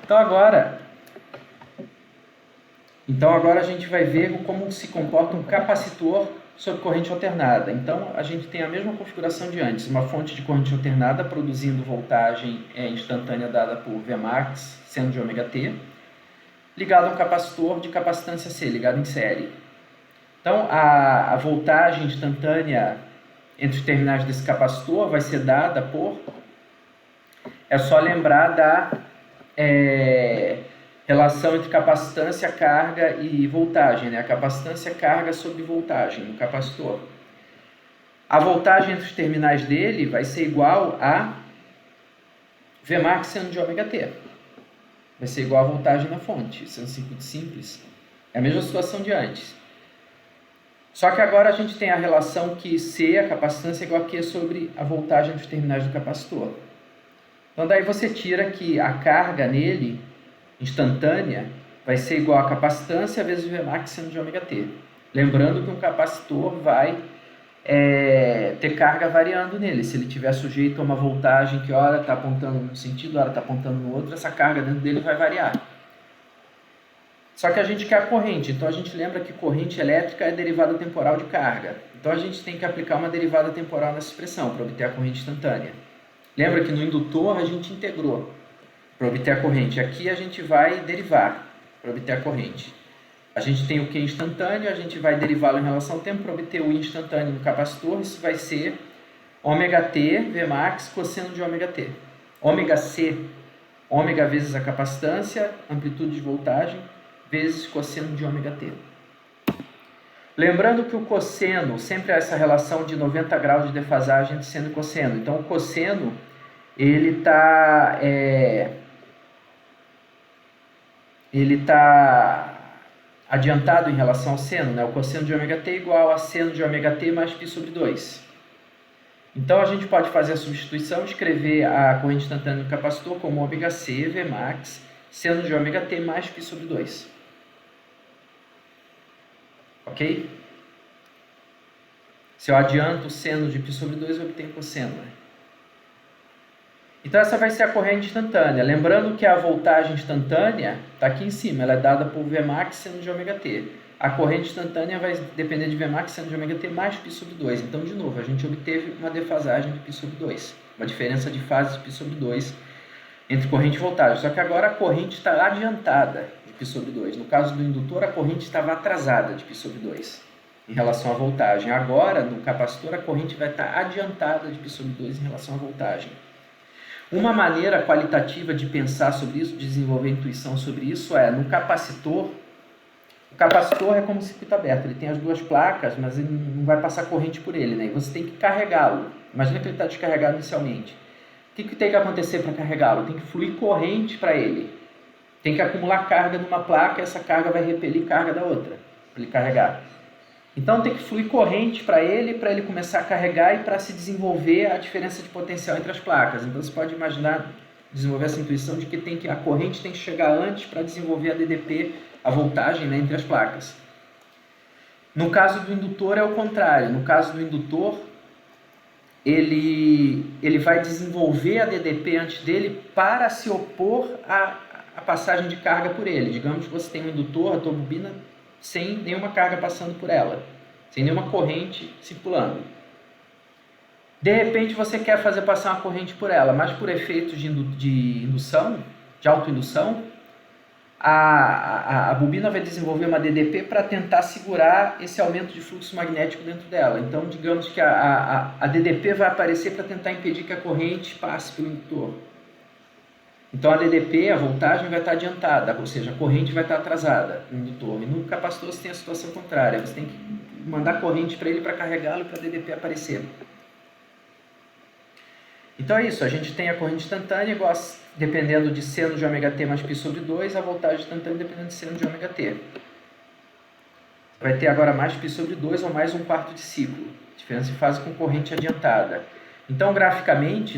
Então agora a gente vai ver como se comporta um capacitor sob corrente alternada. Então a gente tem a mesma configuração de antes, uma fonte de corrente alternada produzindo voltagem instantânea dada por Vmax, seno de ωt, ligado a um capacitor de capacitância C, ligado em série. Então a voltagem instantânea entre os terminais desse capacitor vai ser dada por... É só lembrar da relação entre capacitância, carga e voltagem, né? A capacitância carga sobre voltagem no capacitor. A voltagem entre os terminais dele vai ser igual a Vmax seno de ωt. Vai ser igual a voltagem na fonte. Isso é um circuito simples. É a mesma situação de antes. Só que agora a gente tem a relação que C, a capacitância, é igual a Q sobre a voltagem dos terminais do capacitor. Então daí você tira que a carga nele, instantânea, vai ser igual a capacitância vezes o Vmax seno de ωt. Lembrando que um capacitor vai ter carga variando nele. Se ele estiver sujeito a uma voltagem que ora está apontando num sentido, ora está apontando no outro, essa carga dentro dele vai variar. Só que a gente quer a corrente, então a gente lembra que corrente elétrica é derivada temporal de carga. Então a gente tem que aplicar uma derivada temporal nessa expressão para obter a corrente instantânea. Lembra que no indutor a gente integrou para obter a corrente. Aqui a gente vai derivar para obter a corrente. A gente tem o Q instantâneo, a gente vai derivá-lo em relação ao tempo para obter o I instantâneo no capacitor. Isso vai ser ωt Vmax cosseno de ωt. ωc, ômega vezes a capacitância, amplitude de voltagem, vezes cosseno de ωt. Lembrando que o cosseno sempre há essa relação de 90 graus de defasagem entre seno e cosseno. Então o cosseno ele está adiantado em relação ao seno, né? O cosseno de ωt é igual a seno de ωt mais π sobre 2. Então a gente pode fazer a substituição e escrever a corrente instantânea do capacitor como ωc Vmax seno de ωt mais π sobre 2. Ok? Se eu adianto o seno de π sobre 2, eu obtenho cosseno. Né? Então essa vai ser a corrente instantânea. Lembrando que a voltagem instantânea está aqui em cima, ela é dada por Vmax seno de ωt. A corrente instantânea vai depender de Vmax seno de ωt mais π sobre 2. Então, de novo, a gente obteve uma defasagem de π sobre 2. Uma diferença de fase de π sobre 2 entre corrente e voltagem. Só que agora a corrente está adiantada de π sobre 2. No caso do indutor, a corrente estava atrasada de π sobre 2 em relação à voltagem. Agora, no capacitor, a corrente vai estar adiantada de π sobre 2 em relação à voltagem. Uma maneira qualitativa de pensar sobre isso, de desenvolver intuição sobre isso é, no capacitor, o capacitor é como um circuito aberto, ele tem as duas placas, mas ele não vai passar corrente por ele, né? E você tem que carregá-lo. Imagina que ele está descarregado inicialmente. O que tem que acontecer para carregá-lo? Tem que fluir corrente para ele. Tem que acumular carga numa placa e essa carga vai repelir carga da outra, para ele carregar. Então tem que fluir corrente para ele começar a carregar e para se desenvolver a diferença de potencial entre as placas. Então você pode imaginar, desenvolver essa intuição de que a corrente tem que chegar antes para desenvolver a DDP, a voltagem, né, entre as placas. No caso do indutor é o contrário. No caso do indutor, ele vai desenvolver a DDP antes dele para se opor à passagem de carga por ele. Digamos que você tem um indutor, a tua bobina, sem nenhuma carga passando por ela, sem nenhuma corrente circulando. De repente você quer fazer passar uma corrente por ela, mas por efeitos de indução, de autoindução, a bobina vai desenvolver uma DDP para tentar segurar esse aumento de fluxo magnético dentro dela. Então, digamos que a DDP vai aparecer para tentar impedir que a corrente passe pelo indutor. Então a DDP, a voltagem, vai estar adiantada, ou seja, a corrente vai estar atrasada no indutor. E no capacitor você tem a situação contrária, você tem que mandar corrente para ele para carregá-lo e para a DDP aparecer. Então é isso, a gente tem a corrente instantânea igual dependendo de seno de ωt mais π sobre 2, a voltagem instantânea dependendo de seno de ωt. Vai ter agora mais π sobre 2 ou mais 1/4 de ciclo, diferença de fase com corrente adiantada. Então graficamente,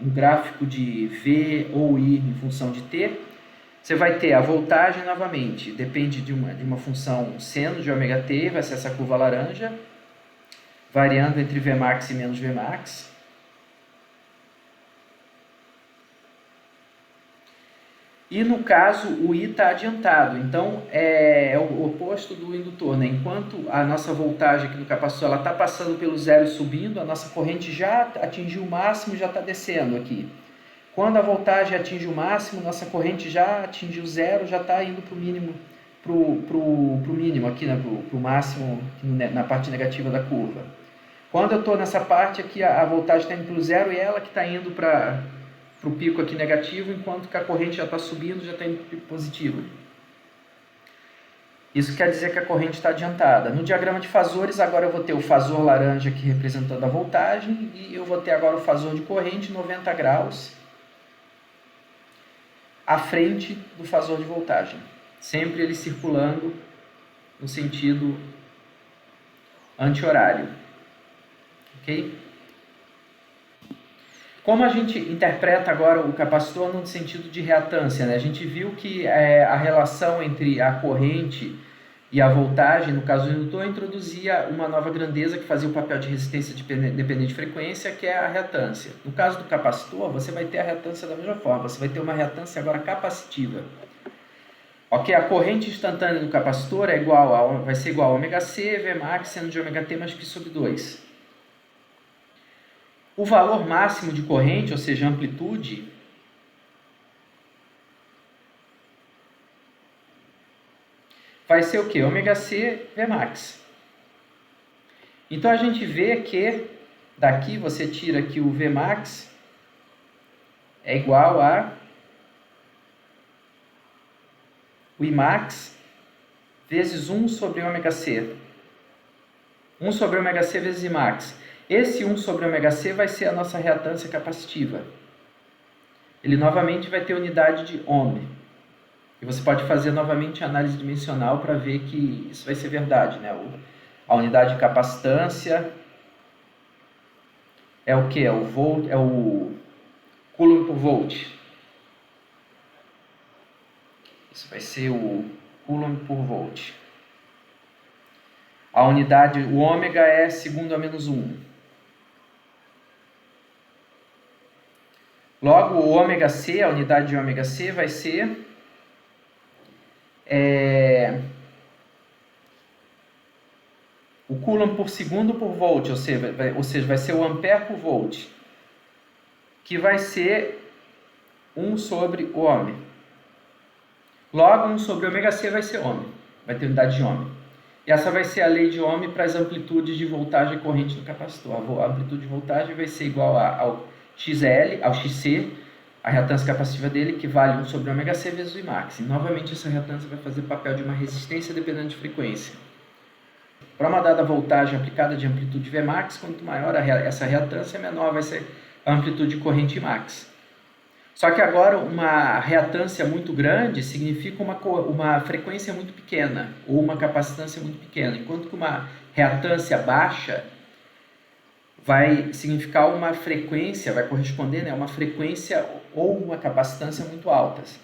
no gráfico de V ou I em função de T, você vai ter a voltagem novamente, depende de uma função seno de ωt, vai ser essa curva laranja, variando entre Vmax e menos Vmax. E no caso, o I está adiantado, então é o oposto do indutor, né? Enquanto a nossa voltagem aqui no capacitor está passando pelo zero e subindo, a nossa corrente já atingiu o máximo e já está descendo aqui. Quando a voltagem atinge o máximo, nossa corrente já atingiu zero, já está indo para o mínimo, pro mínimo aqui, né? Pro máximo na parte negativa da curva. Quando eu estou nessa parte aqui, a voltagem está indo para o zero e ela que está indo para o pico aqui negativo, enquanto que a corrente já está subindo, já está indo para o pico positivo. Isso quer dizer que a corrente está adiantada. No diagrama de fasores, agora eu vou ter o fasor laranja aqui representando a voltagem, e eu vou ter agora o fasor de corrente 90 graus à frente do fasor de voltagem. Sempre ele circulando no sentido anti-horário. Ok? Como a gente interpreta agora o capacitor no sentido de reatância, né? A gente viu que a relação entre a corrente e a voltagem, no caso do indutor, introduzia uma nova grandeza que fazia o papel de resistência dependente de frequência, que é a reatância. No caso do capacitor, você vai ter a reatância da mesma forma, você vai ter uma reatância agora capacitiva. Ok, a corrente instantânea do capacitor vai ser igual a ωc, Vmax sendo de ωt mais π sobre 2. O valor máximo de corrente, ou seja, amplitude, vai ser o quê? ωc Vmax. Então a gente vê que daqui você tira que o Vmax é igual a o Imax vezes 1 sobre ωc. 1 sobre ωc vezes Imax. Esse 1 sobre ωc vai ser a nossa reatância capacitiva. Ele novamente vai ter unidade de ohm. E você pode fazer novamente a análise dimensional para ver que isso vai ser verdade, né? A unidade de capacitância é o que? É o coulomb por volt. Isso vai ser o coulomb por volt. A unidade, o ômega é segundo a menos 1. Logo, o ωc, a unidade de ωc, vai ser o coulomb por segundo por volt, ou seja, vai ser o ampere por volt, que vai ser 1 sobre o ohm. Logo, 1 sobre ωc vai ser ohm, vai ter unidade de ohm. E essa vai ser a lei de Ohm para as amplitudes de voltagem e corrente do capacitor. A amplitude de voltagem vai ser igual ao XL, ao XC, a reatância capacitiva dele, que vale 1 sobre ωc vezes o Imax. E novamente essa reatância vai fazer o papel de uma resistência dependendo de frequência. Para uma dada voltagem aplicada de amplitude Vmax, quanto maior essa reatância, menor vai ser a amplitude de corrente Imax. Só que agora uma reatância muito grande significa uma frequência muito pequena, ou uma capacitância muito pequena, enquanto que uma reatância baixa vai significar uma frequência, vai corresponder, né, a uma frequência ou uma capacitância muito altas.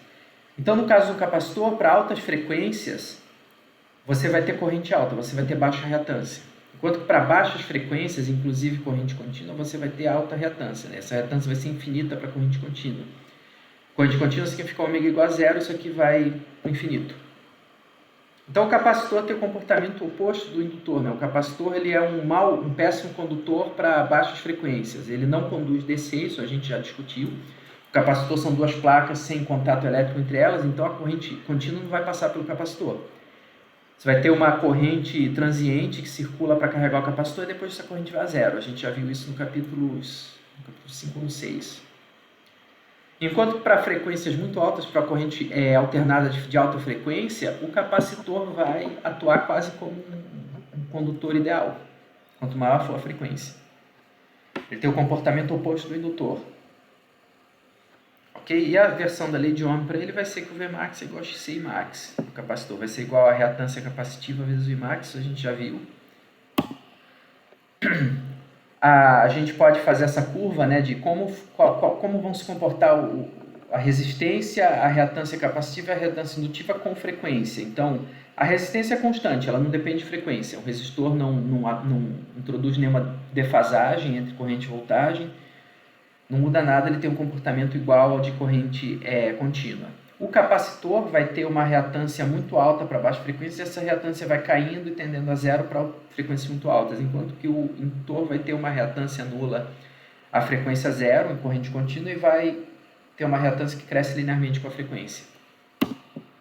Então, no caso do capacitor, para altas frequências, você vai ter corrente alta, você vai ter baixa reatância. Enquanto que para baixas frequências, inclusive corrente contínua, você vai ter alta reatância, né? Essa reatância vai ser infinita para corrente contínua. Corrente contínua significa ômega igual a zero, isso aqui vai para o infinito. Então o capacitor tem o comportamento oposto do indutor, né? O capacitor ele é um péssimo condutor para baixas frequências, ele não conduz DC, isso a gente já discutiu. O capacitor são duas placas sem contato elétrico entre elas, então a corrente contínua não vai passar pelo capacitor. Você vai ter uma corrente transiente que circula para carregar o capacitor e depois essa corrente vai a zero. A gente já viu isso no capítulo 5 ou 6. Enquanto para frequências muito altas, para corrente alternada de alta frequência, o capacitor vai atuar quase como um condutor ideal, quanto maior for a frequência. Ele tem o comportamento oposto do indutor. Ok? E a versão da lei de Ohm para ele vai ser que o Vmax é igual a XC Imax. O capacitor vai ser igual a reatância capacitiva vezes o Imax, isso a gente já viu. A gente pode fazer essa curva, né, de como vão se comportar a resistência, a reatância capacitiva e a reatância indutiva com frequência. Então, a resistência é constante, ela não depende de frequência. O resistor não introduz nenhuma defasagem entre corrente e voltagem, não muda nada, ele tem um comportamento igual ao de corrente contínua. O capacitor vai ter uma reatância muito alta para baixa frequência, e essa reatância vai caindo e tendendo a zero para frequências muito altas, enquanto que o indutor vai ter uma reatância nula a frequência zero em corrente contínua e vai ter uma reatância que cresce linearmente com a frequência.